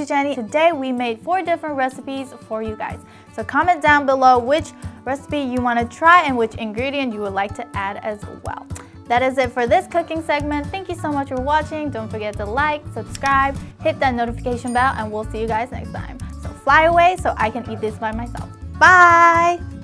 Jenny. Today we made 4 different recipes for you guys. So comment down below which recipe you want to try and which ingredient you would like to add as well. That is it for this cooking segment. Thank you so much for watching. Don't forget to like, subscribe, hit that notification bell, and we'll see you guys next time. So fly away so I can eat this by myself. Bye!